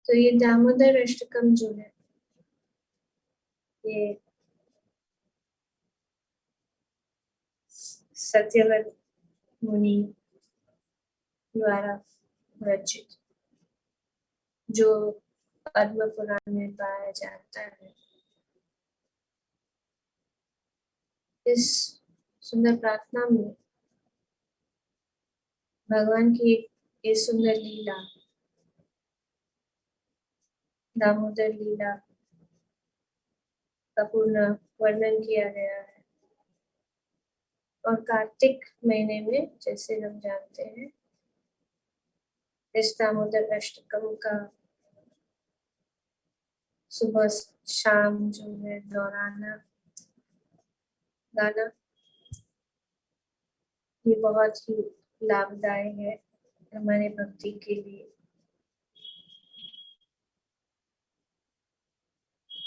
तो ये दामोदर अष्टकम जो है ये सत्यव्रत मुनि द्वारा रचित जो पद्म पुराण में पाया जाता है। इस सुंदर प्रार्थना में भगवान की ये सुंदर लीला, दामोदर लीला का पूर्ण वर्णन किया गया है। और कार्तिक महीने में, जैसे हम जानते हैं, इस दामोदर अष्टकम का सुबह शाम जो है दोहराना गाना ये बहुत ही लाभदायक है हमारे भक्ति के लिए।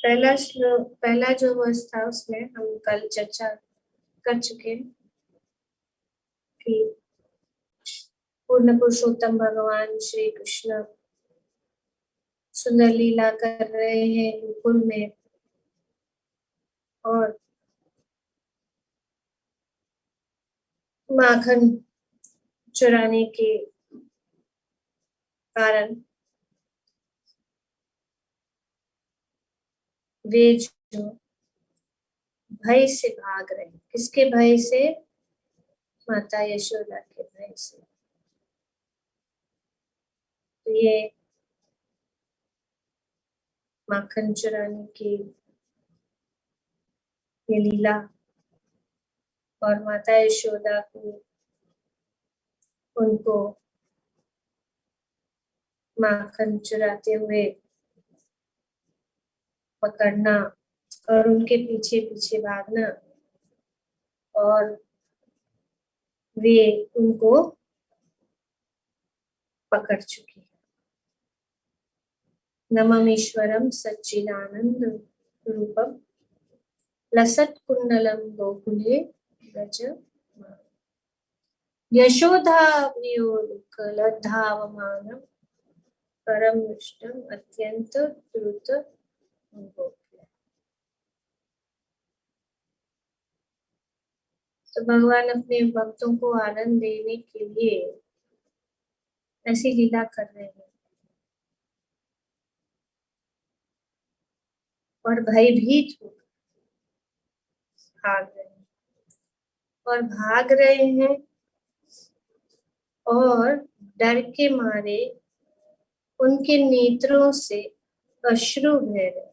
पहला जो वर्ष था उसमें हम कल चर्चा कर चुके हैं कि पूर्ण पुरुषोत्तम भगवान श्री कृष्ण सुंदर लीला कर रहे हैं गोकुल में, और माखन चुराने के कारण वे जो भय से भाग रहे हैं। किसके भय से? माता यशोदा के भय से। तो ये माखन चुराने की ये लीला और माता यशोदा को उनको माखन चुराते हुए पकड़ना और उनके पीछे पीछे भागना, और वे उनको पकड़ चुकी है। नममीश्वरम सच्चिदानंद रूपम लसत कुंडलम गोकुले व्रज यशोधा धावमानम परम विष्टम अत्यंत द्रुत गोकुल। तो भगवान अपने भक्तों को आनंद देने के लिए ऐसी लीला कर रहे हैं और भयभीत हो भाग रहे हैं और भाग रहे हैं और डर के मारे उनके नेत्रों से अश्रु बह रहे।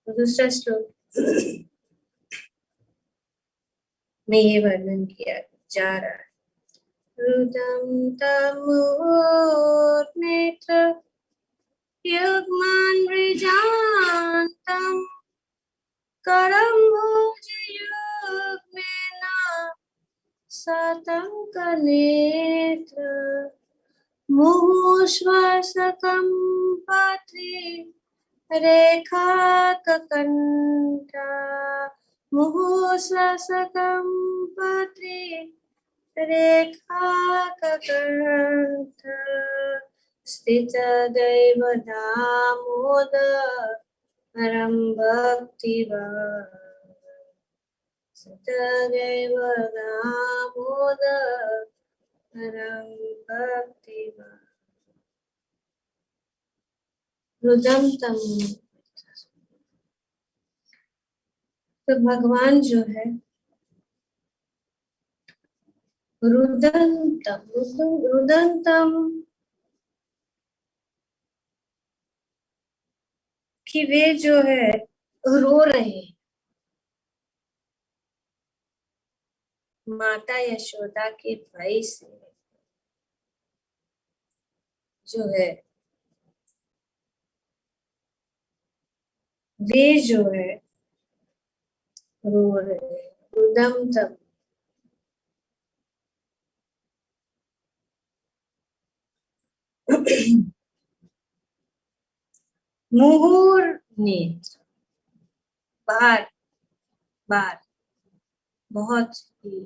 दूसरा श्लोक में ये वर्णन किया जा रहा है। रुदं तमोर्नेत्र युग्मान् मृजान्तं करं भुजयुग्मेन सतङ्कनेत्र मुहुश्वासकम्पत्रि रेखाककण्ठा मुहुश्वासकम्पत्रि रेखाककण्ठा स्थितदैव दामोदरं भक्तिवान् स्थितदैव दामोदरं भक्तिवान् रुदं तम। तो भगवान जो है रुदंतम कि वे जो है रो रहे हैं माता यशोदा के भय से, जो है वे जो है रो रहे हैं। रुदंतम मुहुर नेत्र बार बार बहुत ही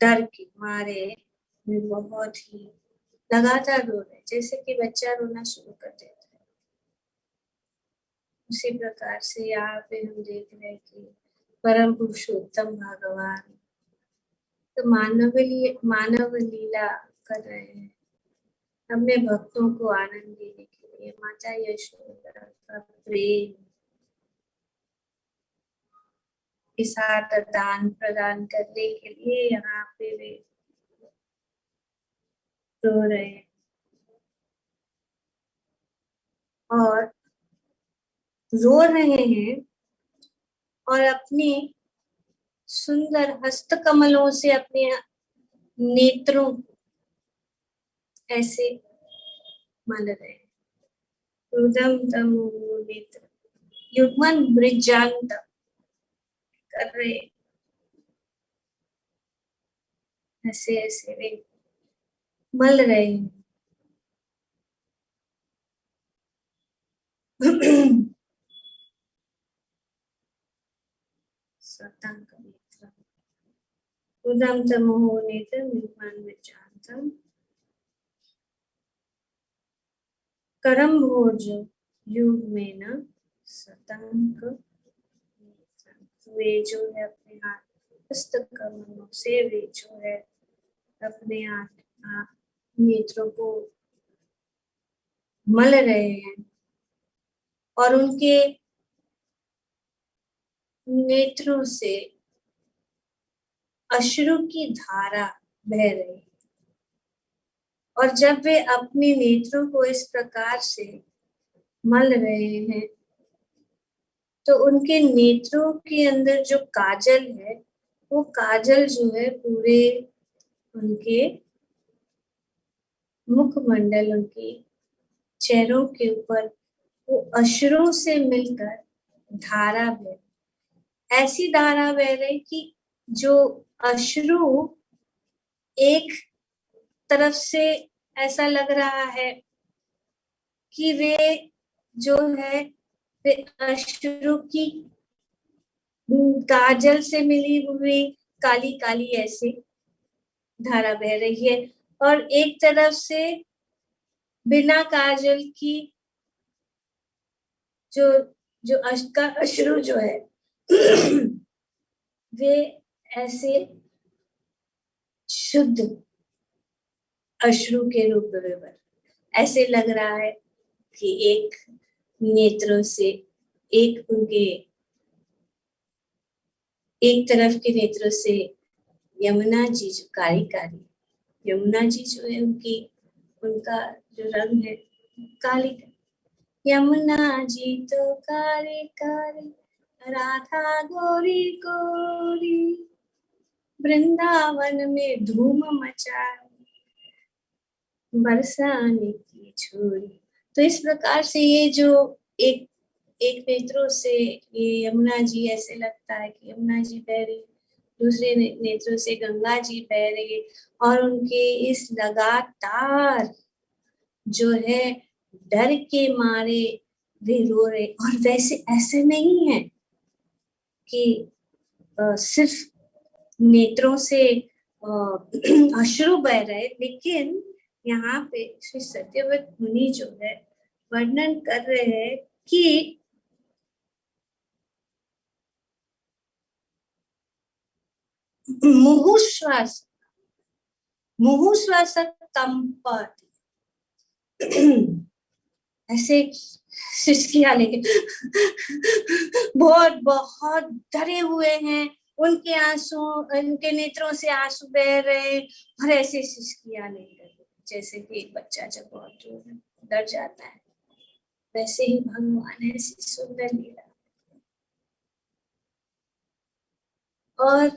डर के मारे में बहुत ही लगातार रो रहे, जैसे कि बच्चा रोना शुरू कर देता है। उसी प्रकार से यहाँ पे हम देख रहे हैं कि परम पुरुषोत्तम भगवान तो मानव लीला कर रहे हैं अपने भक्तों को आनंद देने के लिए। माता यशोदा का प्रेम के साथ दान प्रदान करने के लिए यहाँ पे वे रो रहे हैं और रो रहे हैं और अपने सुंदर हस्त कमलों से अपने नेत्रों ऐसे मल रहे हैं। रुदम तमो नेत्र युग्मन ब्रिजांत कर रहे, ऐसे ऐसे वे मल रहे हैं। सतंक नेत्र रुदम तमो नेत्र युग्मन ब्रिजांतम करम भोज युग में न सतंक। वे जो है अपने हाथ हस्त कमलों से वे जो है अपने नेत्रों को मल रहे हैं और उनके नेत्रों से अश्रु की धारा बह रही है। और जब वे अपने नेत्रों को इस प्रकार से मल रहे हैं तो उनके नेत्रों के अंदर जो काजल है वो काजल जो है पूरे उनके मुखमंडल उनके चेहरों के ऊपर वो अश्रु से मिलकर धारा बह, ऐसी धारा बह रही कि जो अश्रु एक तरफ से ऐसा लग रहा है कि वे जो है वे अश्रु की काजल से मिली हुई काली काली ऐसी धारा बह रही है और एक तरफ से बिना काजल की जो जो अश्रु जो है वे ऐसे शुद्ध अश्रु के रूप में ऐसे लग रहा है कि एक नेत्रों से एक उनके एक तरफ के नेत्रों से यमुना जी जो कारी कारी यमुना जी जो है उनका जो रंग है काली यमुना जी तो कारी कारी राधा गोरी गोरी वृंदावन में धूम मचाए बरसाने की छोरी। तो इस प्रकार से ये जो एक एक नेत्रों से ये यमुना जी ऐसे लगता है कि यमुना जी बह रही, दूसरे नेत्रों से गंगा जी बह रही और उनके इस लगातार जो है डर के मारे वे रो रहे। और वैसे ऐसे नहीं है कि सिर्फ नेत्रों से अश्रु बह रहे, लेकिन यहाँ पे श्री सत्यव्रत मुनि जो है वर्णन कर रहे हैं कि मुहुश्वास कंपत ऐसे सिसकिया लेके बहुत बहुत डरे हुए हैं, उनके आंसू उनके नेत्रों से आंसू बह रहे और ऐसे सिसकिया लेकर जैसे कि एक बच्चा जब बहुत डर जाता है, वैसे ही भगवान ऐसी सुंदर लीला। और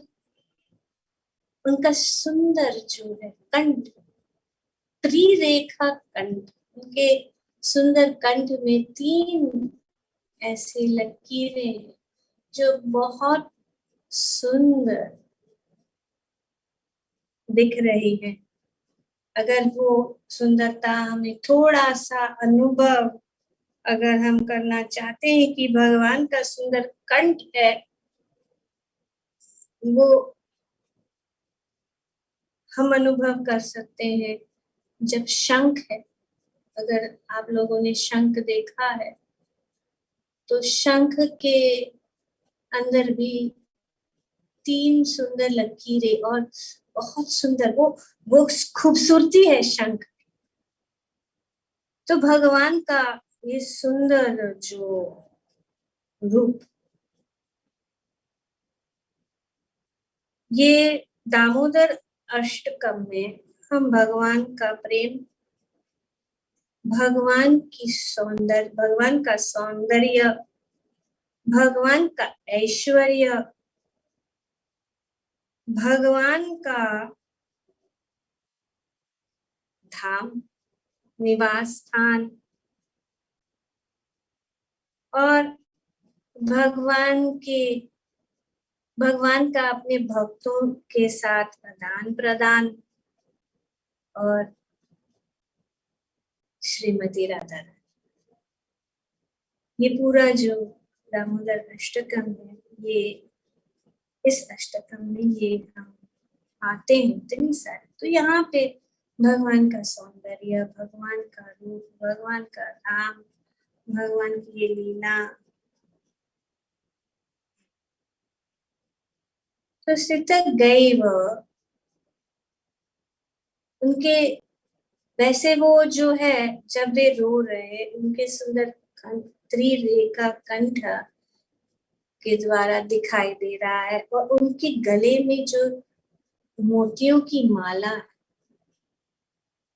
उनका सुंदर जो है कंठ त्रिरेखा कंठ, उनके सुंदर कंठ में 3 ऐसे लकीरें जो बहुत सुंदर दिख रही है। अगर वो सुंदरता हमें थोड़ा सा अनुभव अगर हम करना चाहते हैं कि भगवान का सुंदर कंठ है, वो हम अनुभव कर सकते हैं जब शंख है, अगर आप लोगों ने शंख देखा है तो शंख के अंदर भी 3 सुंदर लकीरें और बहुत सुंदर वो खूबसूरती है शंख। तो भगवान का ये सुंदर जो रूप, ये दामोदर अष्टकम में हम भगवान का प्रेम, भगवान का सौंदर्य, भगवान का ऐश्वर्य, भगवान का धाम, निवास स्थान और भगवान का अपने भक्तों के साथ आदान प्रदान और श्रीमती राधा रानी, ये पूरा जो दामोदर अष्टकम है, ये इस अष्टकम में ये हम आते हैं इतनी सारे, तो यहाँ पे भगवान का सौंदर्य, भगवान का रूप, भगवान का नाम, भगवान की ये लीला, तो सितक गई वो उनके, वैसे वो जो है जब वे रो रहे, उनके सुंदर त्रिरेखा कंठ के द्वारा दिखाई दे रहा है और उनके गले में जो मोतियों की माला,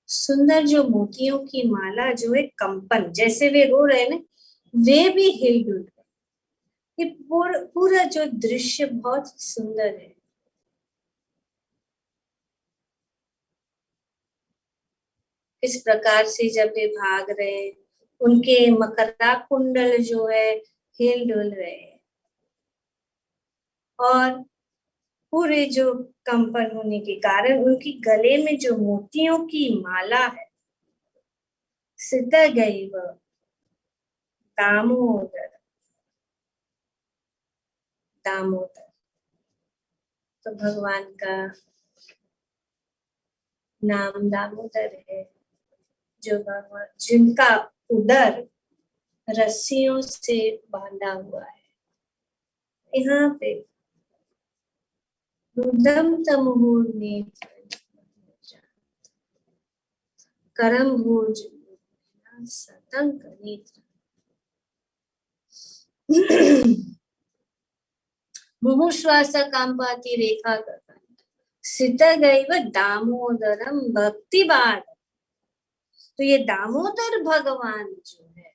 सुंदर जो मोतियों की माला, जो है कंपन, जैसे वे रो रहे ना, वे भी हिलडुल रहे। ये पूरा जो दृश्य बहुत सुंदर है। इस प्रकार से जब वे भाग रहे, उनके मकरा कुंडल जो है हिल डुल रहे और पूरे जो कंपन होने के कारण उनकी गले में जो मोतियों की माला है, सित गई वह दामोदर, दामोदर, तो भगवान का नाम दामोदर है, जो भगवान जिनका उदर रस्सियों से बांधा हुआ है। यहाँ पे रुदम तमुहुर नेत्र करम भोज सतंक नेत्र मुहुश्वास कांपाति रेखा सित गैव दामोदरम भक्ति बाद। तो ये दामोदर भगवान जो है,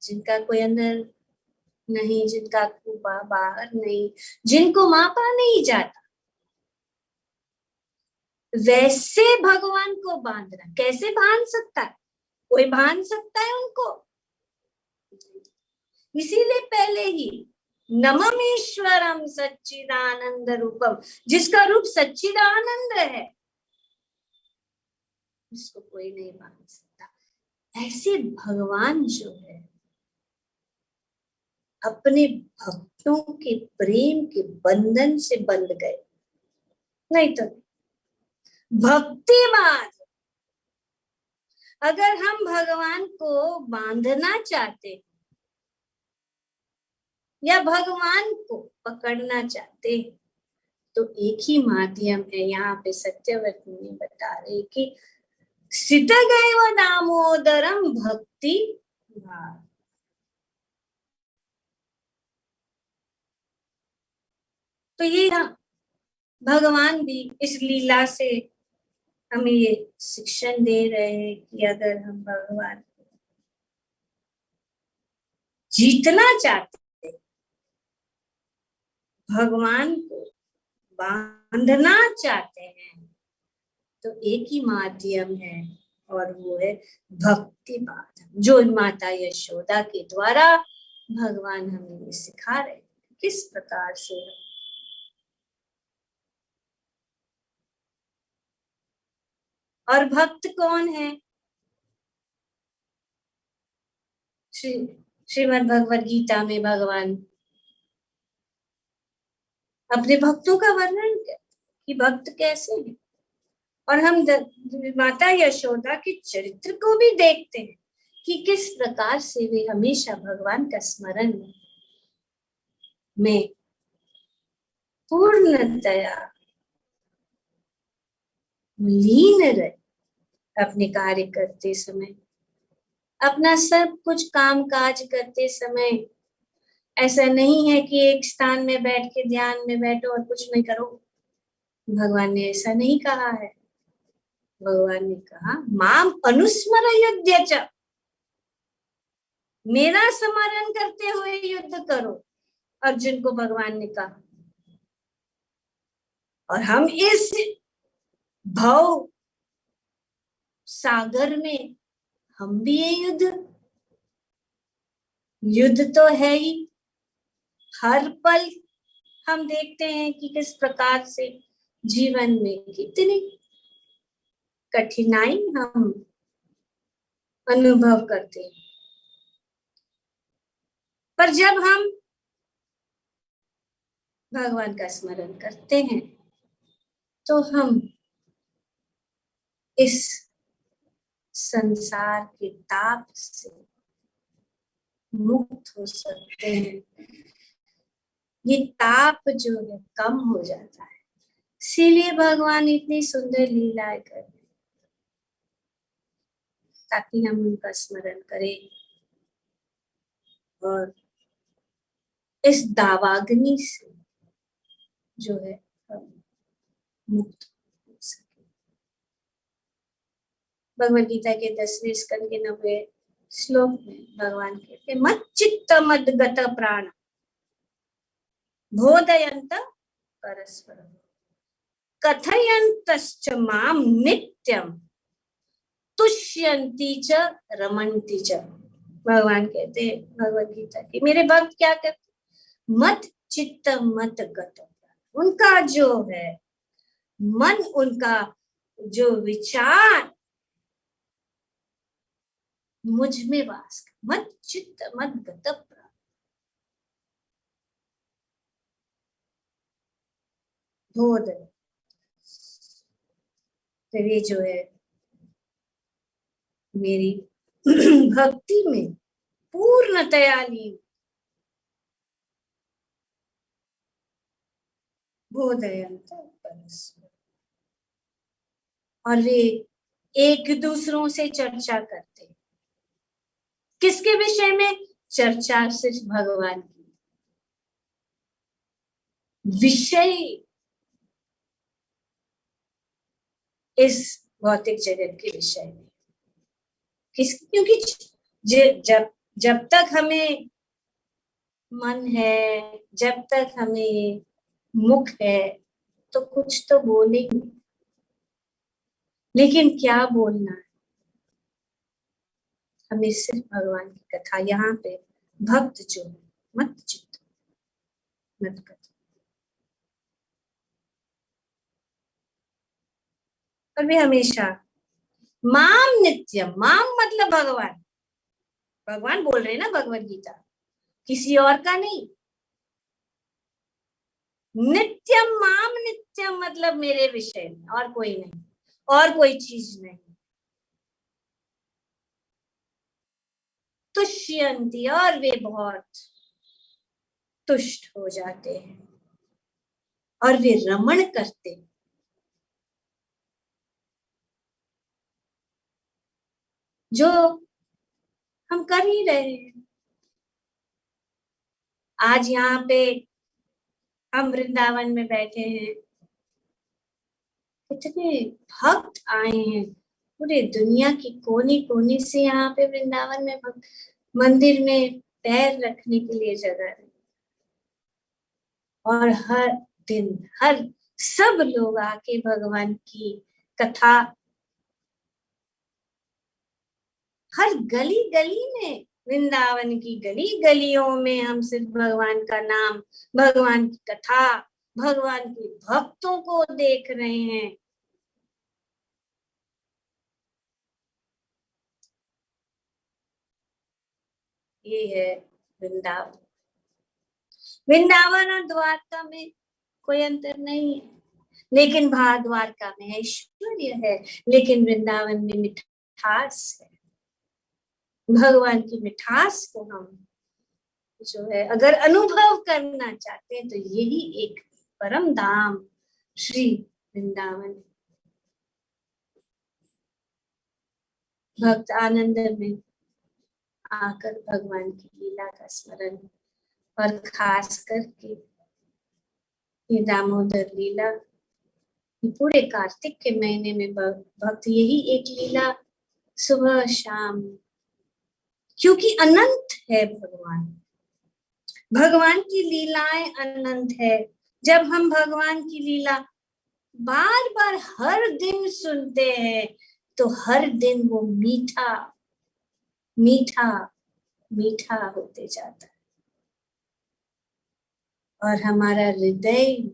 जिनका कोई अंदर नहीं, जिनका बाहर नहीं, जिनको मापा नहीं जाता, वैसे भगवान को बांधना कैसे बांध सकता है? कोई बांध सकता है उनको? इसीलिए पहले ही नममीश्वरम सच्चिदानंद रूपम, जिसका रूप सच्चिदानंद है, इसको कोई नहीं बांध सकता। ऐसे भगवान जो है अपने भक्तों के प्रेम के बंधन से बंध गए, नहीं तो भक्ति बांध। अगर हम भगवान को बांधना चाहते या भगवान को पकड़ना चाहते तो एक ही माध्यम है। यहाँ पे सत्यवती बता रहे कि सित गैव दामोदरम भक्ति भाव। तो ये भगवान भी इस लीला से हमें ये शिक्षण दे रहे हैं कि अगर हम भगवान को जीतना चाहते, भगवान को बांधना चाहते हैं, तो एक ही माध्यम है और वो है भक्ति माध्यम, जो माता यशोदा के द्वारा भगवान हमें सिखा रहे किस प्रकार से। और भक्त कौन है? श्रीमद् भगवद गीता में भगवान अपने भक्तों का वर्णन कि भक्त कैसे हैं। और हम माता यशोदा के चरित्र को भी देखते हैं कि किस प्रकार से वे हमेशा भगवान का स्मरण में पूर्णतया लीन रहे। अपने कार्य करते समय, अपना सब कुछ काम काज करते समय ऐसा नहीं है कि एक स्थान में बैठ के ध्यान में बैठो और कुछ नहीं करो। भगवान ने ऐसा नहीं कहा है। भगवान ने कहा माम अनुस्मर युद्ध च, मेरा स्मरण करते हुए युद्ध करो, अर्जुन को भगवान ने कहा। और हम इस भव सागर में हम भी ये युद्ध तो है ही। हर पल हम देखते हैं कि किस प्रकार से जीवन में कितनी कठिनाई हम अनुभव करते हैं। पर जब हम भगवान का स्मरण करते हैं तो हम इस संसार के ताप से मुक्त हो सकते हैं। ये ताप जो है कम हो जाता है। इसीलिए भगवान इतनी सुंदर लीलाएं कर रहे हैं ताकि हम उनका स्मरण करें और इस दावाग्नि से जो है हम मुक्त हो सके। भगवद गीता के 10वें स्कंद के 90वें श्लोक में भगवान कहते मत चित्त मद गत प्राण बोधयन्त परस्परम कथयन्तश्च माम नित्यम तुष्यन्ति च रमन्ति च। भगवान कहते हैं भगवद गीता की मेरे भक्त क्या कहते, मत चित्त मत गत, उनका जो है मन, उनका जो विचार मुझ में वास, मत चित्त मत गत प्राण। बोध फिर ये जो है मेरी भक्ति में पूर्णतया लीन, बोधयन्त परस्पर, और वे एक दूसरों से चर्चा करते। किसके विषय में चर्चा? सिर्फ भगवान की विषय, इस भौतिक जगत के विषय में। क्योंकि जब जब तक हमें मन है, जब तक हमें मुख है, तो कुछ तो बोलेंगे, लेकिन क्या बोलना है? हमें सिर्फ भगवान की कथा। यहाँ पे भक्त जो है मत चित्त मत कथा, और वे हमेशा माम नित्यम, माम मतलब भगवान, भगवान बोल रहे हैं ना भगवद गीता, किसी और का नहीं। नित्यम माम नित्यम मतलब मेरे विषय में, और कोई नहीं, और कोई चीज नहीं। तुष्यन्ति, और वे बहुत तुष्ट हो जाते हैं, और वे रमण करते हैं। जो हम कर ही रहे हैं। आज यहाँ पे हम वृंदावन में बैठे हैं, कितने भक्त आए हैं पूरे दुनिया की कोने कोने से। यहाँ पे वृंदावन में मंदिर में पैर रखने के लिए जगह है, और हर दिन हर सब लोग आके भगवान की कथा, हर गली गली में, वृंदावन की गली गलियों में हम सिर्फ भगवान का नाम, भगवान की कथा, भगवान के भक्तों को देख रहे हैं। ये है वृंदावन। वृंदावन और द्वारका में कोई अंतर नहीं है। लेकिन द्वारका में ऐश्वर्य है, लेकिन वृंदावन में मिठास है। भगवान की मिठास को हम जो है अगर अनुभव करना चाहते हैं तो यही एक परम धाम श्री वृंदावन। भक्त आनंद में आकर भगवान की लीला का स्मरण, और खास करके ये दामोदर लीला, पूरे कार्तिक के महीने में भक्त यही एक लीला सुबह शाम, क्योंकि अनंत है भगवान, भगवान की लीलाएं अनंत है। जब हम भगवान की लीला बार बार हर दिन सुनते हैं तो हर दिन वो मीठा मीठा मीठा होते जाता है, और हमारा हृदय,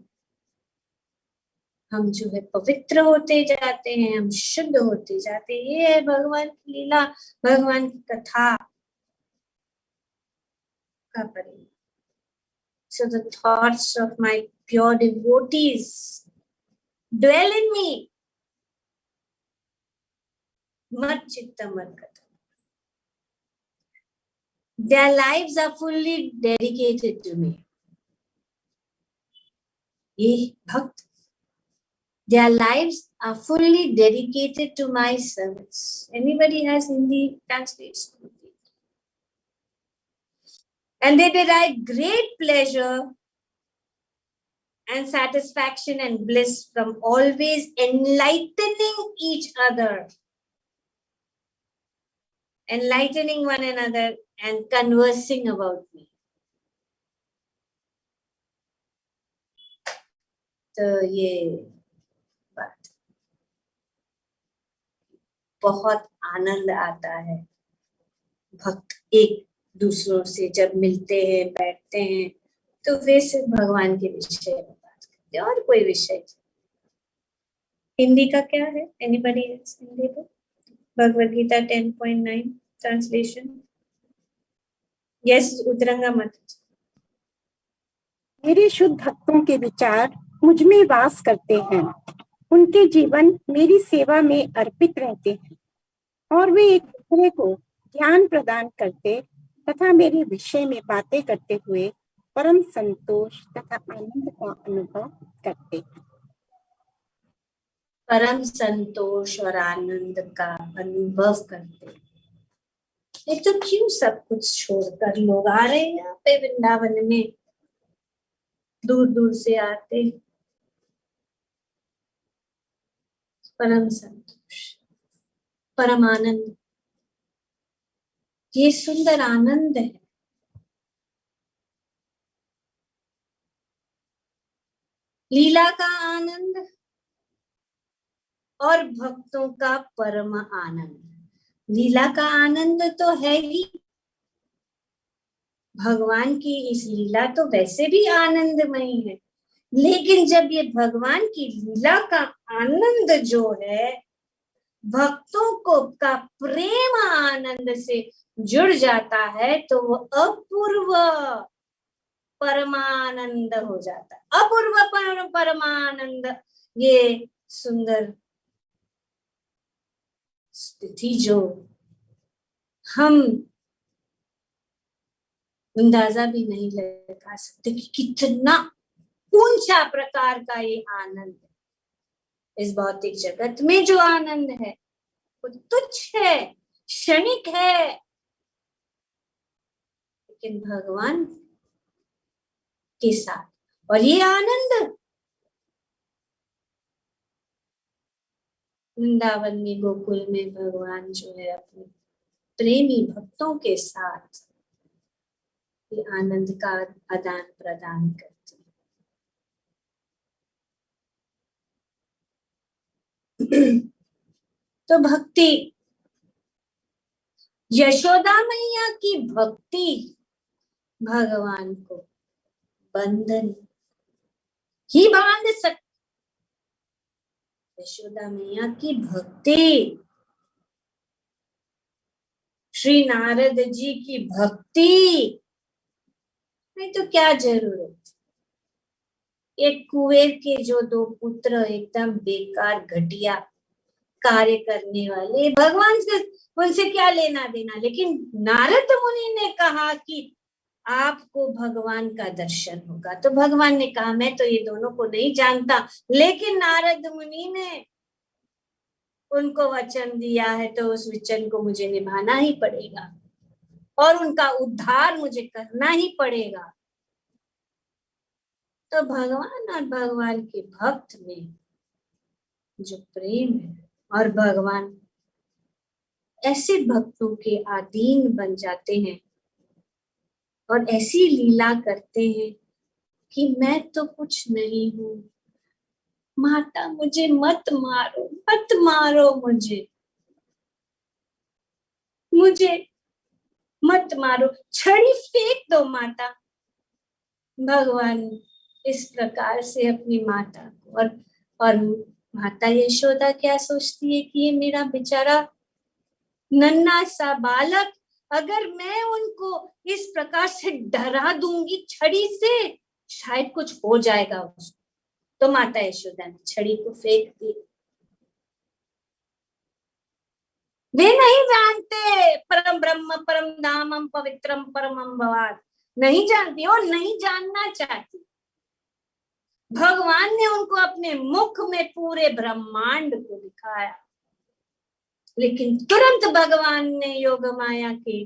हम जो है पवित्र होते जाते हैं, हम शुद्ध होते जाते हैं। ये है भगवान की लीला, भगवान की कथा का परिणाम। So the thoughts of my pure devotees dwell in me. Mat chitta mat kata. Their lives are fully dedicated to me. ये भक्त, their lives are fully dedicated to my service. Anybody has Hindi translation? And they derive great pleasure and satisfaction and bliss from always enlightening each other, enlightening one another and conversing about me. तो ये बात, बहुत आनंद आता है भक्त एक दूसरों से जब मिलते हैं, बैठते हैं, तो वे सिर्फ भगवान के विषय में बात करते हैं और कोई विषय। हिंदी का क्या है? एनीबडी एल्स हिंदी को? भगवद गीता 10.9 ट्रांसलेशन। यस उतरंगा मत। मेरे शुद्ध भक्तों के विचार मुझ में वास करते हैं, उनके जीवन मेरी सेवा में अर्पित रहते हैं, और वे एक दूसरे को ज्ञान प्रदान करते तथा मेरे विषय में बातें करते हुए परम संतोष तथा आनंद का अनुभव करते हैं। परम संतोष और आनंद का अनुभव करते। एक तो क्यों सब कुछ छोड़कर लोग आ रहे हैं यहाँ पे वृंदावन में, दूर दूर से आते। परम संतोष, परम आनंद, ये सुंदर आनंद है। लीला का आनंद और भक्तों का परम आनंद। लीला का आनंद तो है ही, भगवान की इस लीला तो वैसे भी आनंदमयी है, लेकिन जब ये भगवान की लीला का आनंद जो है भक्तों को का प्रेम आनंद से जुड़ जाता है तो वो अपूर्व परमानंद हो जाता है। अपूर्व परमानंद, ये सुंदर स्थिति जो हम अंदाजा भी नहीं लगा सकते कि कितना ऊंचा प्रकार का ये आनंद है। इस भौतिक जगत में जो आनंद है वो तुच्छ है, क्षणिक है, लेकिन भगवान के साथ, और ये आनंद वृंदावन में गोकुल में भगवान जो है अपने प्रेमी भक्तों के साथ ये आनंद का आदान प्रदान करते हैं। तो भक्ति, यशोदा मैया की भक्ति भगवान को बंधन ही बांध सकती। यशोदा मैया की भक्ति, श्री नारद जी की भक्ति, नहीं तो क्या जरूरत, एक कुबेर के जो दो पुत्र एकदम बेकार घटिया कार्य करने वाले, भगवान से उनसे क्या लेना देना। लेकिन नारद मुनि ने कहा कि आपको भगवान का दर्शन होगा। तो भगवान ने कहा मैं तो ये दोनों को नहीं जानता, लेकिन नारद मुनि ने उनको वचन दिया है तो उस वचन को मुझे निभाना ही पड़ेगा और उनका उद्धार मुझे करना ही पड़ेगा। तो भगवान और भगवान के भक्त में जो प्रेम है, और भगवान ऐसे भक्तों के अधीन बन जाते हैं और ऐसी लीला करते हैं कि मैं तो कुछ नहीं हूं, माता मुझे मत मारो, मत मारो, मुझे मत मारो, छड़ी फेंक दो माता। भगवान इस प्रकार से अपनी माता को, और माता यशोदा क्या सोचती है कि ये मेरा बेचारा नन्हा सा बालक, अगर मैं उनको इस प्रकार से डरा दूंगी छड़ी से, शायद कुछ हो जाएगा उसको। तो माता यशोदा ने छड़ी को फेंक दी। वे नहीं जानते परम ब्रह्म परम धामम पवित्रम परमम भवान, नहीं जानती और नहीं जानना चाहती। भगवान ने उनको अपने मुख में पूरे ब्रह्मांड को दिखाया, लेकिन तुरंत भगवान ने योग माया के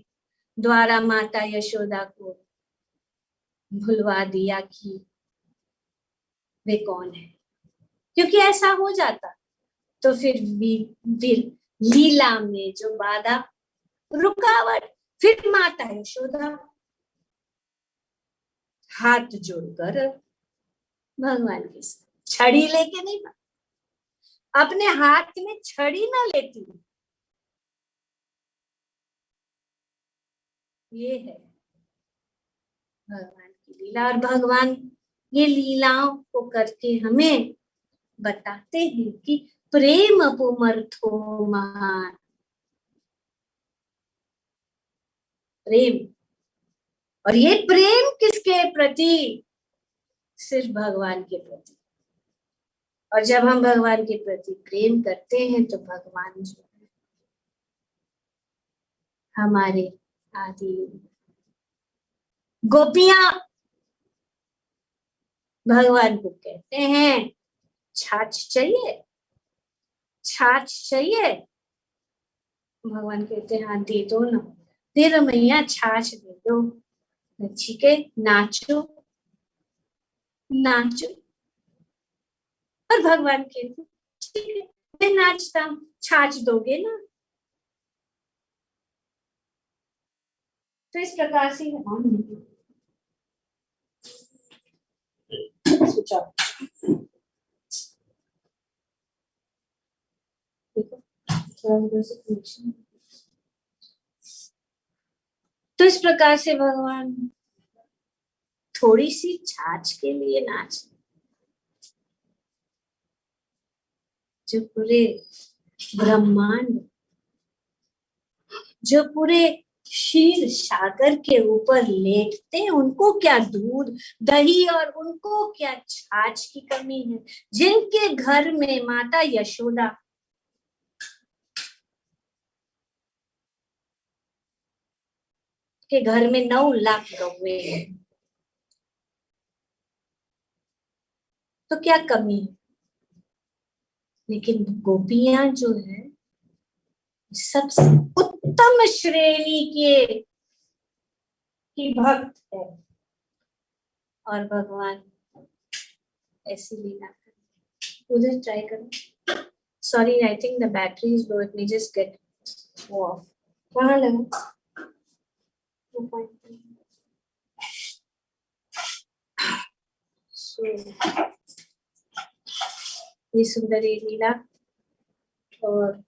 द्वारा माता यशोदा को भुलवा दिया कि वे कौन है। क्योंकि ऐसा हो जाता तो फिर लीला में जो बाधा, रुकावट, फिर माता यशोदा हाथ जोड़कर भगवान के साथ, छड़ी लेके नहीं, अपने हाथ में छड़ी ना लेती। ये है भगवान की लीला, और भगवान ये लीलाओं को करके हमें बताते हैं कि प्रेम पुमर्थो महान। प्रेम, और ये प्रेम किसके प्रति? सिर्फ भगवान के प्रति। और जब हम भगवान के प्रति प्रेम करते हैं तो भगवान जो है हमारे आदि गोपियां भगवान को कहते हैं छाछ चाहिए, छाछ चाहिए। भगवान कहते हैं हाँ दे दो ना, दे दो मैया, छाछ दे दो। ठीक है, नाचो नाचो। और भगवान कहते ठीक है मैं नाचता हूँ, छाछ दोगे ना। तो इस प्रकार से तो इस प्रकार से भगवान थोड़ी सी छाछ के लिए नाच, जो पूरे ब्रह्मांड, जो पूरे क्षीर सागर के ऊपर लेटते हैं, उनको क्या दूध दही और उनको क्या छाछ की कमी है। जिनके घर में माता यशोदा के घर में 9 लाख गौवे हैं, तो क्या कमी है। लेकिन गोपियां जो है सबसे उत्तम श्रेणी के की भक्त है, और भगवान ऐसी लीला कर। उधर ट्राई करो। Sorry, I think the battery is low, it may just get of. कहाँ लगा? So, ये सुंदर लीला, और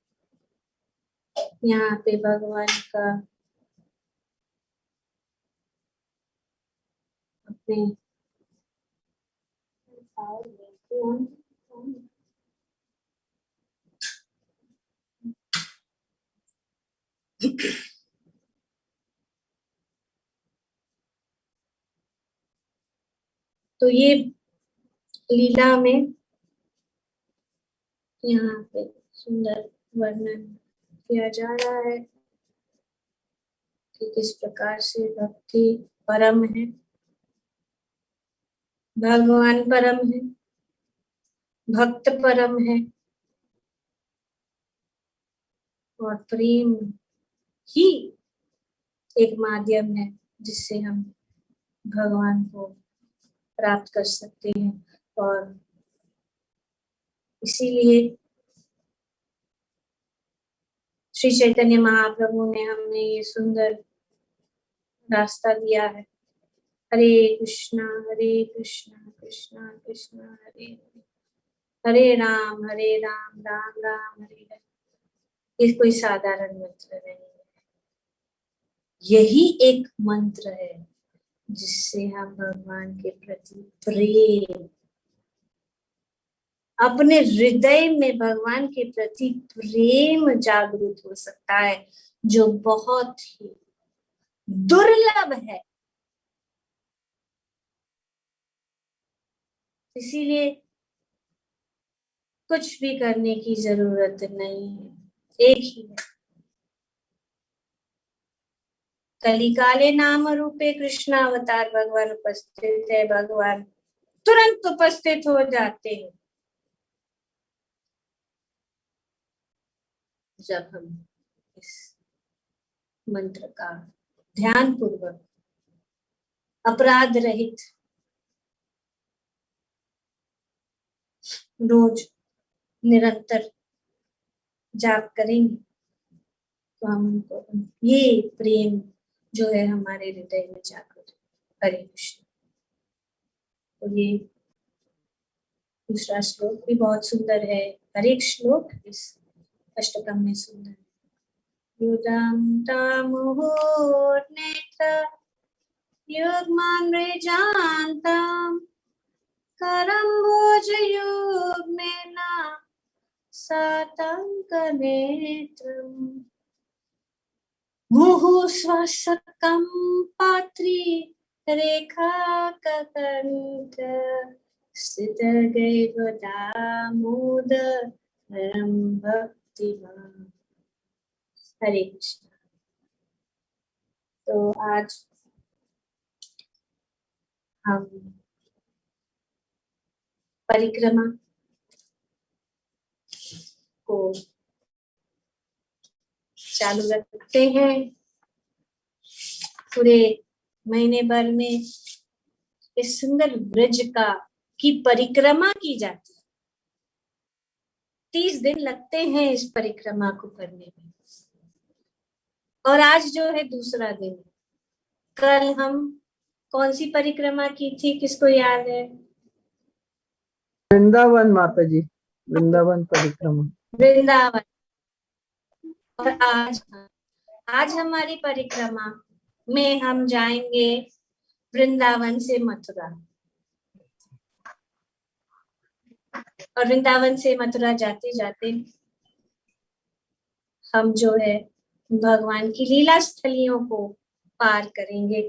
यहाँ पे भगवान का अपने तो ये लीला में यहाँ पे सुंदर वर्णन किया जा रहा है कि किस प्रकार से भक्ति परम है, भगवान परम है, भक्त परम है और प्रेम ही एक माध्यम है जिससे हम भगवान को प्राप्त कर सकते हैं। और इसीलिए श्री चैतन्य महाप्रभु ने हमें ये सुंदर रास्ता दिया है। हरे कृष्णा कृष्णा कृष्णा हरे हरे, हरे राम राम राम हरे हरे। ये कोई साधारण मंत्र नहीं है, यही एक मंत्र है जिससे हम भगवान के प्रति प्रेम, अपने हृदय में भगवान के प्रति प्रेम जागृत हो सकता है, जो बहुत ही दुर्लभ है। इसीलिए कुछ भी करने की जरूरत नहीं है, एक ही है। कलिकाले नाम रूपे कृष्ण अवतार भगवान उपस्थित है, भगवान तुरंत उपस्थित हो जाते हैं जब हम इस मंत्र का ध्यान पूर्वक अपराध रहित रोज निरंतर जाप करेंगे तो हम उनको ये प्रेम जो है हमारे हृदय में जागृत। हरे कृष्ण। तो ये दूसरा श्लोक भी बहुत सुंदर है, हर एक श्लोक इस अष्टकम में सुंदर है। युदं तमुहुर्नेत्र युग्मन्मृजान्तं करम्बोजयुग्मेन सातङ्कनेत्रम् मुहुस्वसकं पात्री रेखाककण्ठ स्थितगैर्वदामोदरं भक्तिमान्। हरे कृष्ण। तो आज हम परिक्रमा को चालू रखते हैं। पूरे महीने भर में इस सुंदर ब्रज का की परिक्रमा की जाती है। 30 दिन लगते हैं इस परिक्रमा को करने में, और आज जो है दूसरा दिन। कल हम कौन सी परिक्रमा की थी, किसको याद है? वृंदावन माता जी, वृंदावन परिक्रमा। वृंदावन। और आज हमारी परिक्रमा में हम जाएंगे वृंदावन से मथुरा, और वृंदावन से मथुरा जाते जाते हम जो है भगवान की लीला स्थलियों को पार करेंगे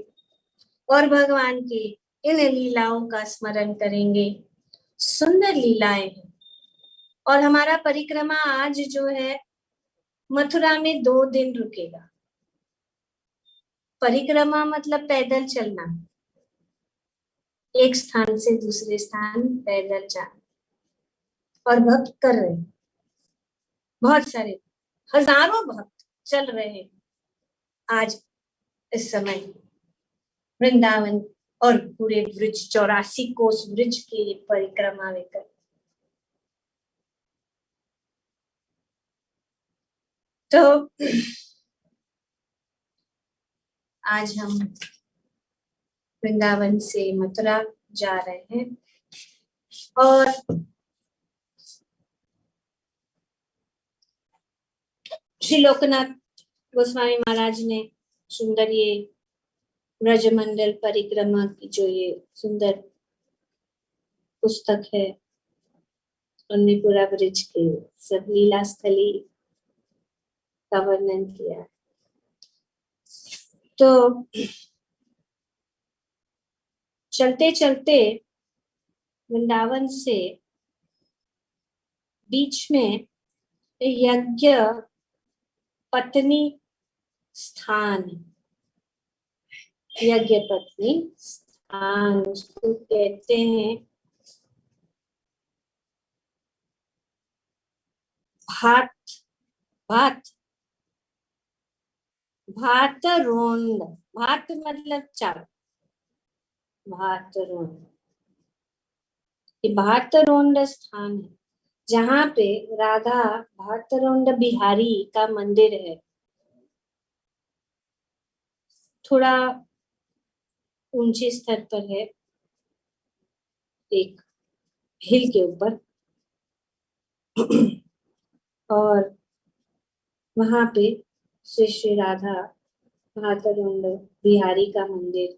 और भगवान के इन लीलाओं का स्मरण करेंगे। सुंदर लीलाएं हैं। और हमारा परिक्रमा आज जो है मथुरा में 2 दिन रुकेगा। परिक्रमा मतलब पैदल चलना, एक स्थान से दूसरे स्थान पैदल जाना, और भक्त कर रहे हैं, बहुत सारे हजारों भक्त चल रहे हैं आज इस समय वृंदावन और पूरे ब्रिज 84 कोस ब्रिज की परिक्रमा में कर। तो आज हम वृंदावन से मथुरा जा रहे हैं, और श्री लोकनाथ गोस्वामी महाराज ने सुंदर ये ब्रजमंडल परिक्रमा की जो ये सुंदर पुस्तक है, उनमें पूरा ब्रिज के सब लीला स्थली का वर्णन किया। तो चलते चलते वृंदावन से बीच में यज्ञ पत्नी स्थान, यज्ञ पत्नी स्थान उसको कहते हैं। भात भात भातरोंड, भात मतलब चावल, भातरोंड, ये भातरोंड स्थान है जहाँ पे राधा भातरोंड बिहारी का मंदिर है। थोड़ा ऊंचे स्तर पर है, एक हिल के ऊपर, और वहां पे श्री श्री राधा भातरोंड बिहारी का मंदिर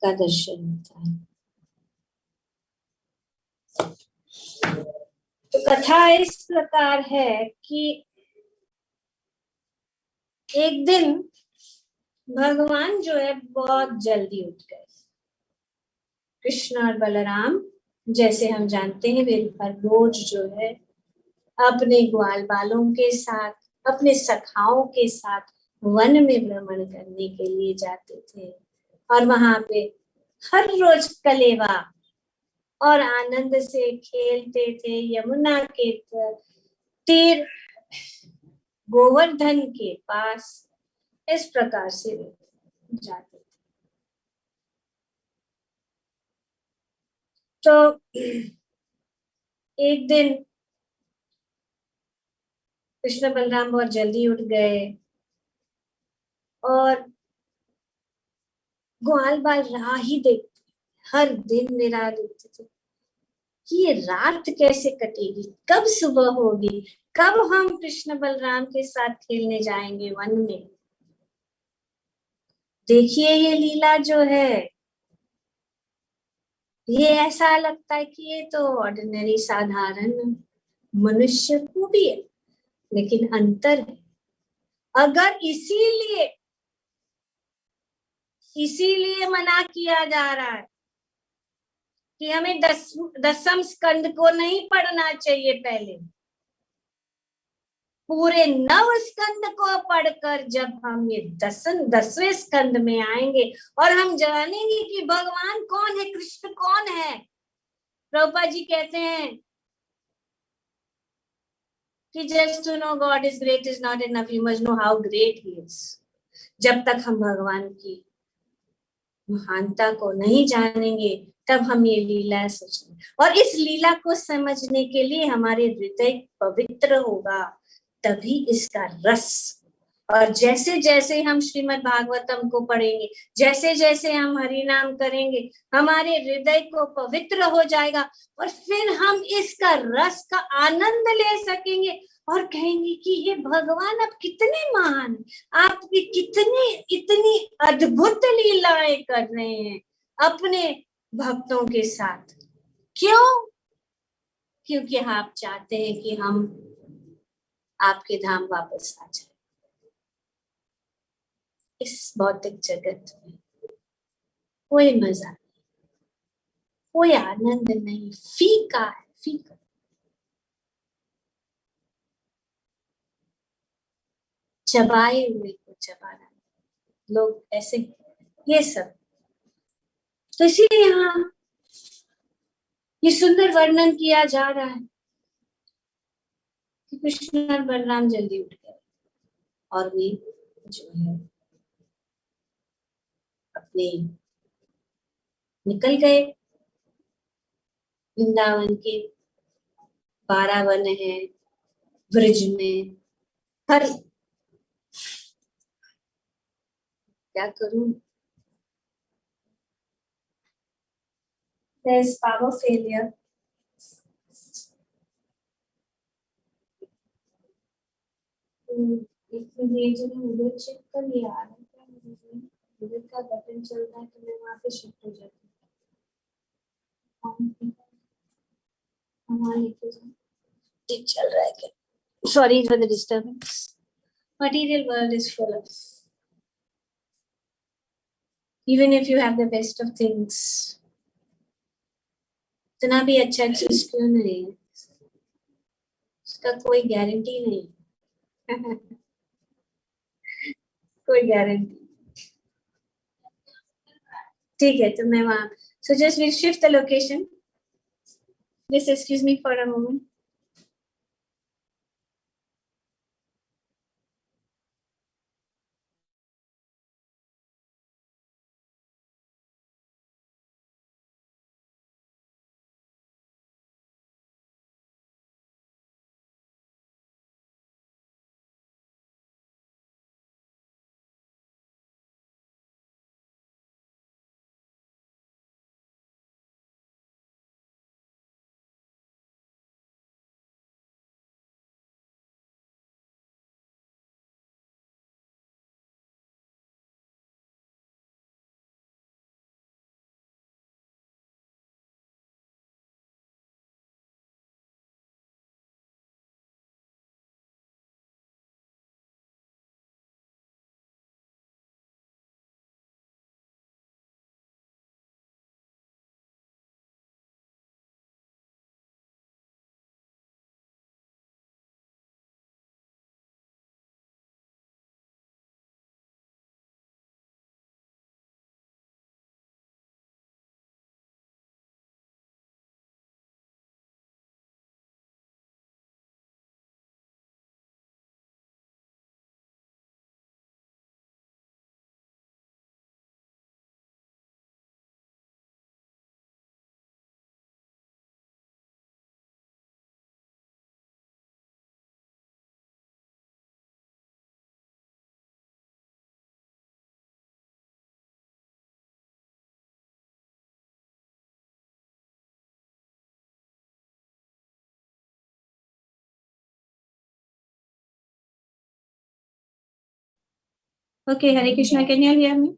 का दर्शन होता है। तो कथा इस प्रकार है कि एक दिन भगवान जो है बहुत जल्दी उठ गए। कृष्ण और बलराम, जैसे हम जानते हैं, वे हर रोज जो है अपने ग्वाल बालों के साथ, अपने सखाओं के साथ वन में भ्रमण करने के लिए जाते थे, और वहां पे हर रोज कलेवा और आनंद से खेलते थे। यमुना के तीर गोवर्धन के पास इस प्रकार से जाते थे। तो एक दिन कृष्ण बलराम बहुत जल्दी उठ गए और ग्वाल बाल राह ही देखते, हर दिन में राह देखते थे कि ये रात कैसे कटेगी, कब सुबह होगी, कब हम कृष्ण बलराम के साथ खेलने जाएंगे वन में। देखिए ये लीला जो है, ये ऐसा लगता है कि ये तो ऑर्डिनरी साधारण मनुष्य को भी है, लेकिन अंतर है। अगर इसीलिए मना किया जा रहा है कि हमें दसम स्कंद को नहीं पढ़ना चाहिए, पहले पूरे 9 स्कंद को पढ़कर जब हम ये 10वें स्कंद में आएंगे और हम जानेंगे कि भगवान कौन है, कृष्ण कौन है। प्रभुपाद जी कहते हैं कि just to know God is great is not enough, you must know how great he is। जब तक हम भगवान की महानता को नहीं जानेंगे तब हम ये लीला सोचेंगे, और इस लीला को समझने के लिए हमारे हृदय पवित्र होगा, तभी इसका रस। और जैसे जैसे हम श्रीमद् भागवतम को पढ़ेंगे, जैसे जैसे हम हरि नाम करेंगे, हमारे हृदय को पवित्र हो जाएगा, और फिर हम इसका रस का आनंद ले सकेंगे और कहेंगे कि ये भगवान अब कितने महान, आप इतनी अद्भुत लीलाएं कर रहे हैं अपने भक्तों के साथ। क्यों? क्योंकि आप चाहते हैं कि हम आपके धाम वापस आ जाए। इस भौतिक जगत में कोई मजा नहीं, कोई आनंद नहीं, फीका है, फीका। चबाए हुए को चबाना, लोग ऐसे, ये सब। तो इसीलिए यहाँ ये सुंदर वर्णन किया जा रहा है कि कृष्ण और बलराम जल्दी उठ गए और वे जो है अपने निकल गए। वृंदावन के 12 वन है, ब्रज में हर, क्या करूं, there is power failure। एक मिनट उधर चेक कर लिया है क्या, उधर का बटन चल रहा है तो मैं वहां पे शिफ्ट हो जाती हूँ। ठीक चल रहा है क्या? Sorry for the disturbance. Material world is full of, even if you have the best of things, इतना भी अच्छा चीज क्यों नहीं है, उसका कोई गारंटी नहीं। कोई गारंटी। ठीक है, तो मैं वहां, so just will shift the location, just excuse me for a moment. Okay, Hare Krishna, can you hear me?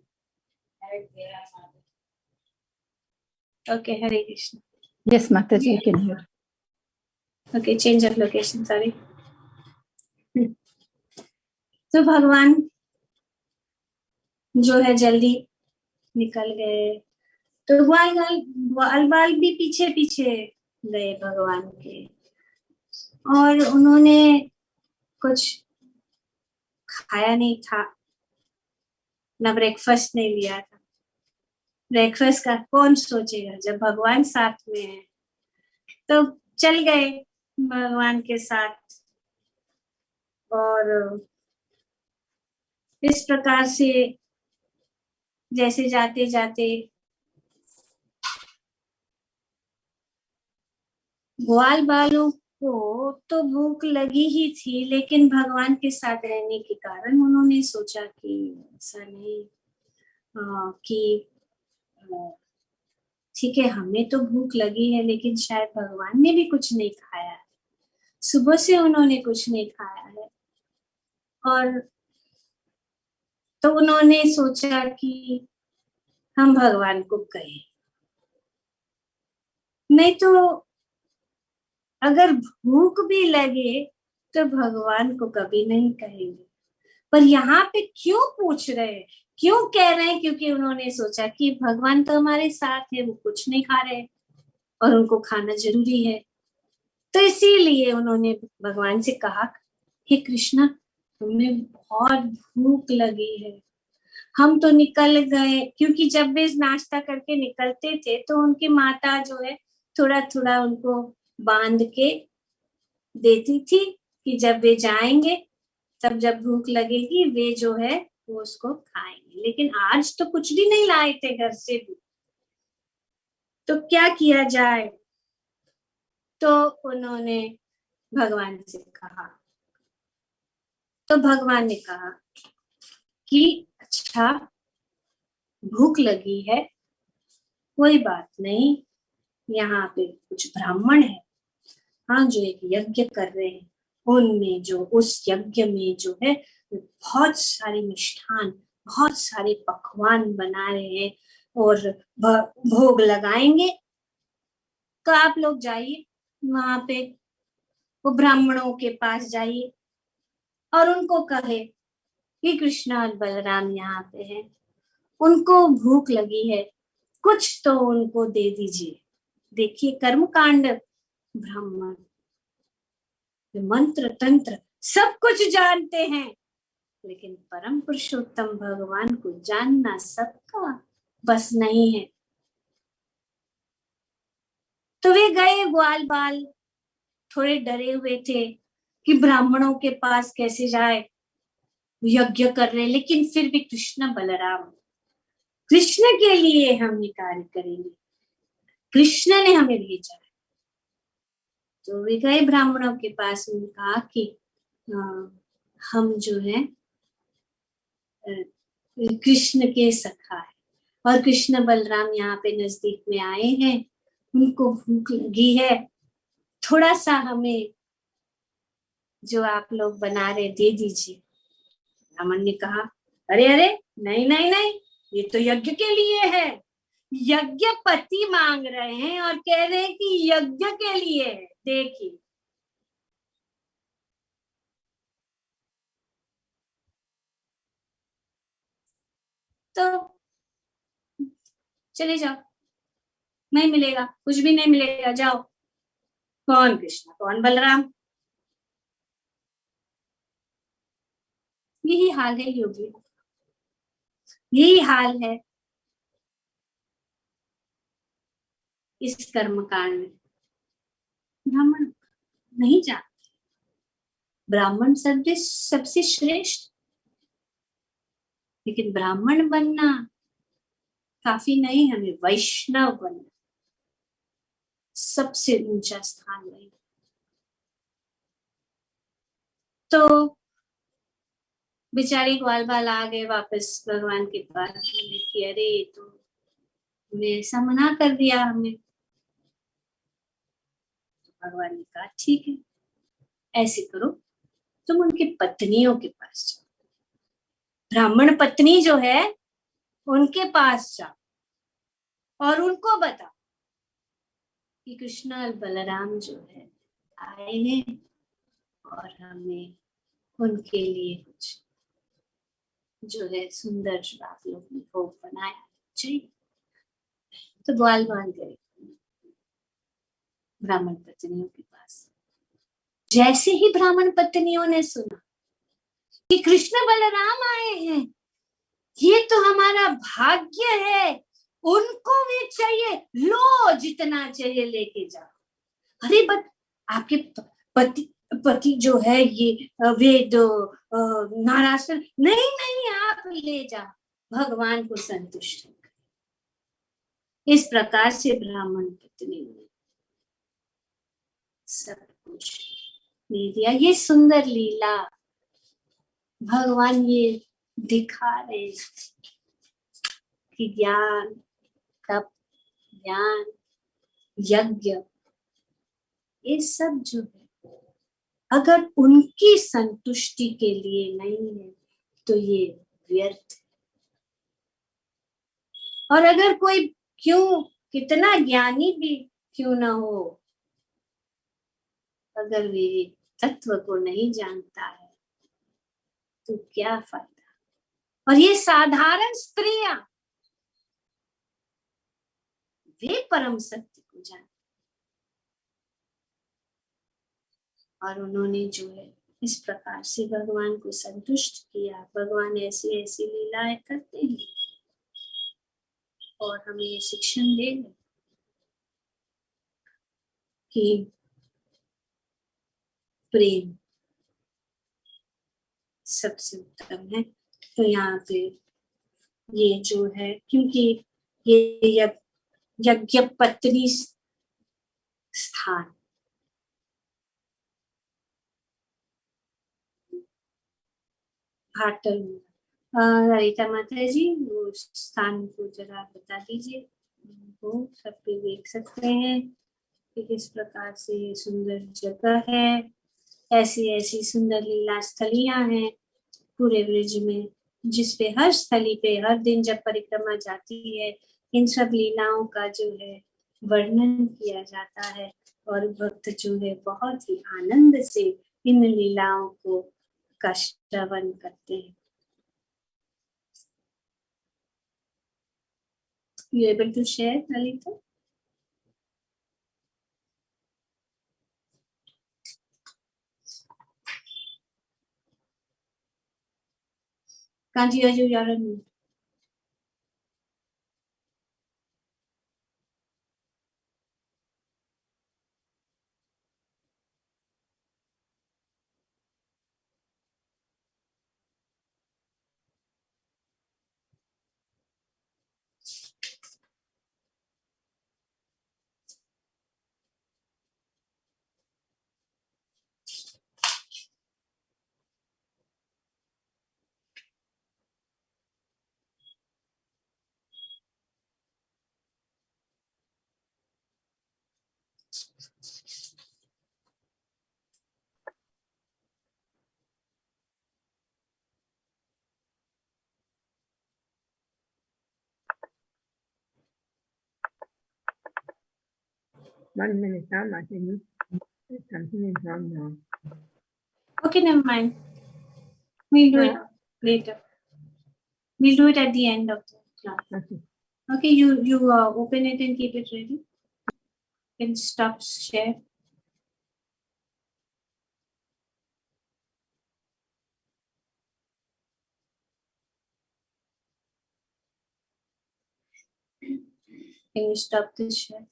Okay, Hare Krishna. Yes, Mataji, I can hear. Okay, change of location, sorry. तो भगवान जो है जल्दी निकल गए, तो ग्वाल बाल भी पीछे पीछे गए भगवान के, और उन्होंने कुछ खाया नहीं था, ना ब्रेकफास्ट नहीं लिया था। ब्रेकफास्ट का कौन सोचेगा जब भगवान साथ में है। तो चल गए भगवान के साथ, और इस प्रकार से जैसे जाते जाते ग्वाल बालों को तो भूख लगी ही थी, लेकिन भगवान के साथ रहने के कारण उन्होंने सोचा कि ऐसा नहीं कि ठीक है, हमें तो भूख लगी है, लेकिन शायद भगवान ने भी कुछ नहीं खाया है, सुबह से उन्होंने कुछ नहीं खाया है। और तो उन्होंने सोचा कि हम भगवान को कहें, नहीं तो अगर भूख भी लगे तो भगवान को कभी नहीं कहेंगे। पर यहाँ पे क्यों पूछ रहे हैं, क्यों कह रहे हैं? क्योंकि उन्होंने सोचा कि भगवान तो हमारे साथ है, वो कुछ नहीं खा रहे और उनको खाना जरूरी है। तो इसीलिए उन्होंने भगवान से कहा, हे कृष्णा, हमें बहुत भूख लगी है, हम तो निकल गए। क्योंकि जब वे नाश्ता करके निकलते थे तो उनकी माता जो है थोड़ा थोड़ा उनको बांध के देती थी कि जब वे जाएंगे तब जब भूख लगेगी वे जो है वो उसको खाएंगे। लेकिन आज तो कुछ भी नहीं लाए थे घर से भी, तो क्या किया जाए? तो उन्होंने भगवान से कहा, तो भगवान ने कहा कि अच्छा, भूख लगी है, कोई बात नहीं, यहाँ पे कुछ ब्राह्मण है, हाँ, जो एक यज्ञ कर रहे हैं, उनमें जो उस यज्ञ में जो है बहुत सारी मिष्ठान, बहुत सारे पकवान बना रहे हैं और भोग लगाएंगे। तो आप लोग जाइए वहां पे, वो ब्राह्मणों के पास जाइए और उनको कहे कि कृष्णा और बलराम यहाँ पे हैं, उनको भूख लगी है, कुछ तो उनको दे दीजिए। देखिए कर्मकांड ब्राह्मण मंत्र तंत्र सब कुछ जानते हैं, लेकिन परम पुरुषोत्तम भगवान को जानना सबका बस नहीं है। तो वे गए ग्वाल बाल, थोड़े डरे हुए थे कि ब्राह्मणों के पास कैसे जाए, यज्ञ कर रहे, लेकिन फिर भी कृष्ण बलराम, कृष्ण के लिए हम ये कार्य करेंगे, कृष्ण ने हमें भेजा है। तो वे गए ब्राह्मणों के पास, उन्होंने कहा कि हम जो है कृष्ण के सखा है और कृष्ण बलराम यहाँ पे नजदीक में आए हैं, उनको भूख लगी है, थोड़ा सा हमें जो आप लोग बना रहे दे दीजिए। ब्राह्मण ने कहा अरे अरे नहीं नहीं नहीं, ये तो यज्ञ के लिए है, यज्ञपति मांग रहे हैं और कह रहे हैं कि यज्ञ के लिए है। देखिए तो चले जाओ, नहीं मिलेगा, कुछ भी नहीं मिलेगा, जाओ। कौन कृष्ण कौन बलराम, यही हाल है योगी, यही हाल है इस कर्मकांड में। ब्राह्मण नहीं जानते, ब्राह्मण सबसे श्रेष्ठ, लेकिन ब्राह्मण बनना काफी नहीं, हमें वैष्णव बनना सबसे ऊंचा स्थान वही। तो बेचारे ग्वाल बाल आ गए वापस भगवान के पास, बोले कि अरे तो तुमने ऐसा मना कर दिया हमें। तो भगवान ने कहा ठीक है, ऐसे करो, तुम उनकी पत्नियों के पास जाओ, ब्राह्मण पत्नी जो है उनके पास जाओ और उनको बताओ कि कृष्ण और बलराम जो है आए हैं और हमें उनके लिए कुछ जो है सुंदर जो आप लोग ने भोग बनाया चाहिए। तो ग्वाल बाल गए ब्राह्मण पत्नियों के पास। जैसे ही ब्राह्मण पत्नियों ने सुना कि कृष्ण बलराम आए हैं, ये तो हमारा भाग्य है, उनको भी चाहिए, लो जितना चाहिए लेके जाओ। अरे बट आपके पति पति जो है ये वेद नाराज, नहीं नहीं आप ले जाओ, भगवान को संतुष्ट कर। इस प्रकार से ब्राह्मण पत्नी ने सब कुछ दे दिया। ये सुंदर लीला भगवान ये दिखा रहे कि ज्ञान, तप, ज्ञान, यज्ञ, ये सब जो है अगर उनकी संतुष्टि के लिए नहीं है तो ये व्यर्थ। और अगर कोई क्यों कितना ज्ञानी भी क्यों ना हो, अगर वे तत्व को नहीं जानता है तो क्या फायदा। और ये साधारण स्त्रियां वे परम सत्य को जानती, और उन्होंने जो है इस प्रकार से भगवान को संतुष्ट किया। भगवान ऐसी ऐसी लीलाएं करते हैं और हमें ये शिक्षण दे रहे कि प्रेम सबसे उत्तम है। तो यहाँ पे ये जो है, क्योंकि ये यज्ञपत्नी स्थान, भाटल, ललिता माता जी वो स्थान को जरा बता दीजिए, वो सब पे देख सकते हैं कि किस प्रकार से ये सुंदर जगह है। ऐसी ऐसी सुंदर लीला स्थलियां हैं पूरे ब्रिज में, जिसपे हर स्थली पे हर दिन जब परिक्रमा जाती है इन सब लीलाओं का जो है वर्णन किया जाता है और भक्त जो है बहुत ही आनंद से इन लीलाओं को का श्रवण करते हैं। You able to share, Lalita? Can't hear you, you're on mute. One minute, ma'am. I think we continue from now. Okay, never mind. We'll do it later. We'll do it at the end of the class. Okay. Okay, you open it and keep it ready. You can stop share. Can you stop this share?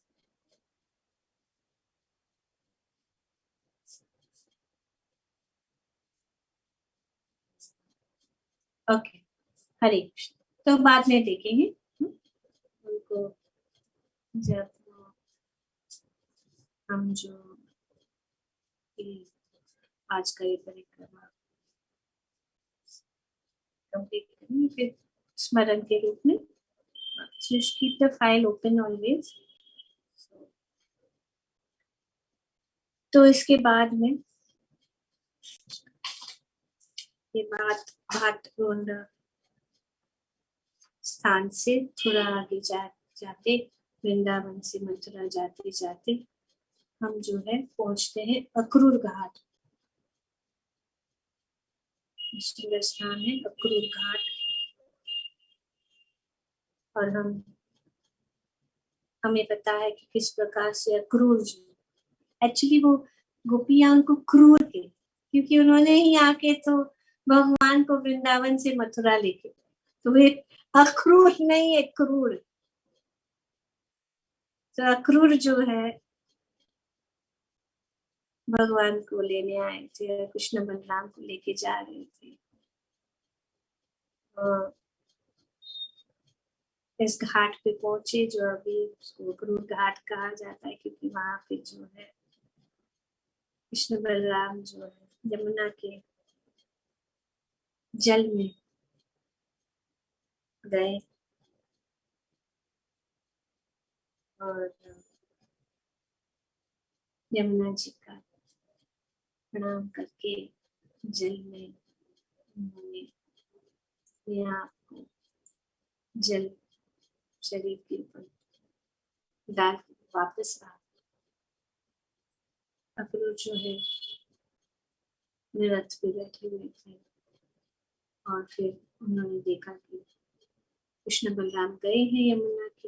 Okay, Hare Krishna. तो बाद में देखेंगे उनको, जब हम जो आज का ये परिक्रमा कंप्लीट करेंगे, फिर स्मरण के रूप में keep the file open always. तो इसके बाद में ये भाट कुंड स्थान से थोड़ा आगे जाते वृंदावन से मथुरा जाते जाते हम जो है पहुंचते हैं अक्रूर घाट। सुंदर स्थान है अक्रूर घाट। और हमें पता है कि किस प्रकार से अक्रूर जो एक्चुअली वो गोपियां उनको क्रूर के, क्योंकि उन्होंने ही आके तो भगवान को वृंदावन से मथुरा लेके, तो वे अक्रूर नहीं है, क्रूर। तो अक्रूर जो है भगवान को लेने आए थे, कृष्ण बलराम को लेके जा रहे थे। और इस घाट पे पहुंचे जो अभी उसको अक्रूर घाट कहा जाता है, क्योंकि वहां पे जो है कृष्ण बलराम जो है यमुना के जल में गए और यमुना जी का प्रणाम करके जल में उन्होंने अपने आप को जल शरीर के ऊपर डाल वापस आ। अक्रूर जो है रथ पे बैठे हुए थे और फिर उन्होंने देखा कि कृष्ण बलराम गए हैं यमुना के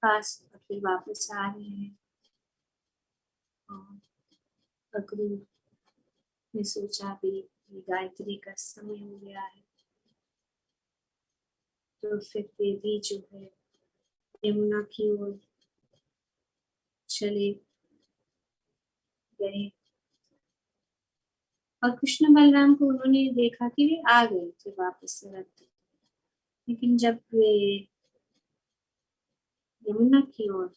पास और फिर वापस आ रहे हैं। और अक्रूर ने सोचा भी ये गायत्री का समय हो गया है, तो फिर वे भी जो है यमुना की ओर चले गए। और कृष्ण बलराम को उन्होंने देखा कि वे आ गए थे वापस से रथ, लेकिन जब वे यमुना की ओर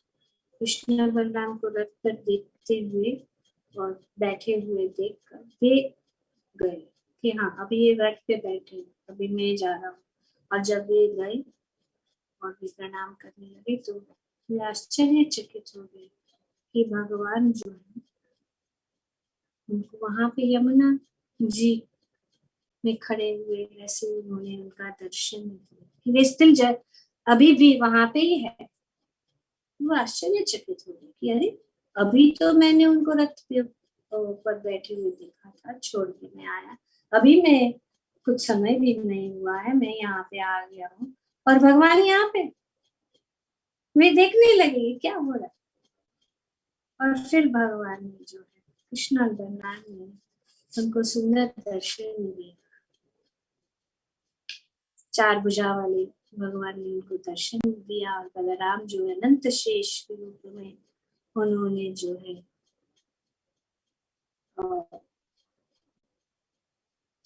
कृष्ण बलराम को रथ पर देखते हुए और बैठे हुए देखकर वे गए कि हाँ अभी ये रथ पे बैठे, अभी मैं जा रहा हूँ। और जब वे गए और वे प्रणाम करने लगे तो वे आश्चर्यचकित हो गए कि भगवान जो है उनको वहां पे यमुना जी में खड़े हुए ऐसे उन्होंने उनका दर्शन किया कि वे स्टिल अभी भी वहां पे ही है। वो आश्चर्यचकित हो गए कि अरे अभी तो मैंने उनको रथ पे ऊपर बैठे हुए देखा था, छोड़ के मैं आया, अभी मैं कुछ समय भी नहीं हुआ है मैं यहाँ पे आ गया हूँ और भगवान यहाँ पे। वे देखने लगे क्या हो रहा है। और फिर भगवान ने जो है कृष्ण बलराम ने उनको सुंदर दर्शन दिए चार भुजा वाले भगवान ने उनको दर्शन दिया, और बलराम जो अनंत शेष के रूप में उन्होंने जो है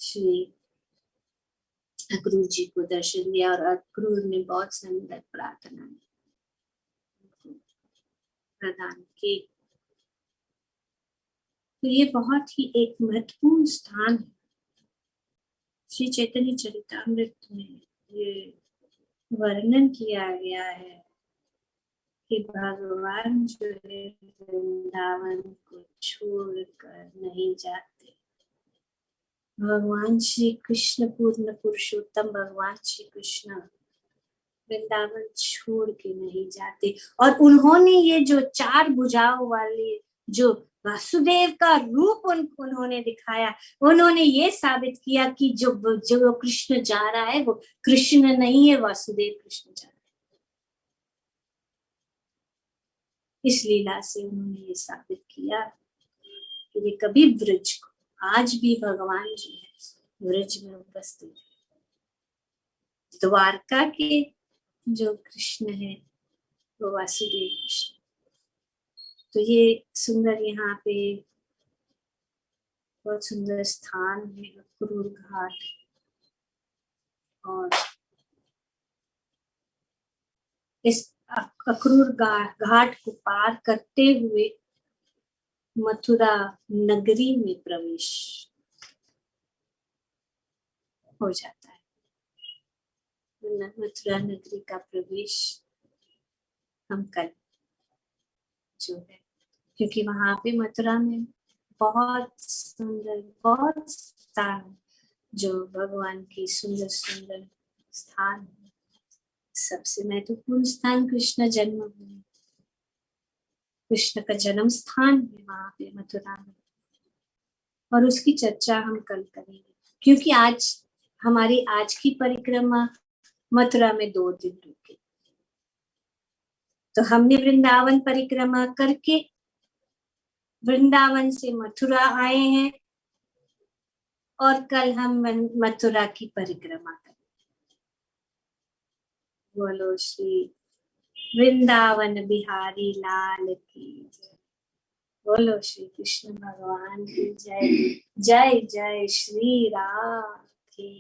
श्री अक्रूर जी को दर्शन दिया, और अक्रूर ने बहुत सुंदर प्रार्थना प्रदान की। तो ये बहुत ही एक महत्वपूर्ण स्थान है श्री चैतन्य चरितामृत में। ये वर्णन किया गया है कि भगवान जो है वृंदावन को छोड़कर नहीं जाते। भगवान श्री कृष्ण पूर्ण पुरुषोत्तम भगवान श्री कृष्ण वृंदावन छोड़ के नहीं जाते। और उन्होंने ये जो चार भुजाओं वाले जो वासुदेव का रूप उन्होंने दिखाया, उन्होंने ये साबित किया कि जो कृष्ण जा रहा है वो कृष्ण नहीं है, वासुदेव कृष्ण जा रहा है। इस लीला से उन्होंने ये साबित किया कि वे कभी ब्रज को, आज भी भगवान जो है ब्रज में उपस्थित है। द्वारका के जो कृष्ण है वो वासुदेव कृष्ण। तो ये सुंदर यहाँ पे बहुत सुंदर स्थान है अक्रूर घाट। और इस अक्रूर घाट को पार करते हुए मथुरा नगरी में प्रवेश हो जाता है। मथुरा नगरी का प्रवेश हम कल जो है, क्योंकि वहां पे मथुरा में बहुत सुंदर बहुत स्थान जो भगवान की सुंदर सुंदर स्थान है। सबसे महत्वपूर्ण स्थान कृष्ण जन्मभूमि, कृष्ण का जन्म स्थान है वहां पे मथुरा में, और उसकी चर्चा हम कल करेंगे। क्योंकि आज हमारी आज की परिक्रमा मथुरा में 2 दिन रुके। तो हमने वृंदावन परिक्रमा करके वृंदावन से मथुरा आए हैं, और कल हम मथुरा की परिक्रमा करें। बोलो श्री वृंदावन बिहारी लाल की जय। बोलो श्री कृष्ण भगवान की जय। जय जय श्री राधे।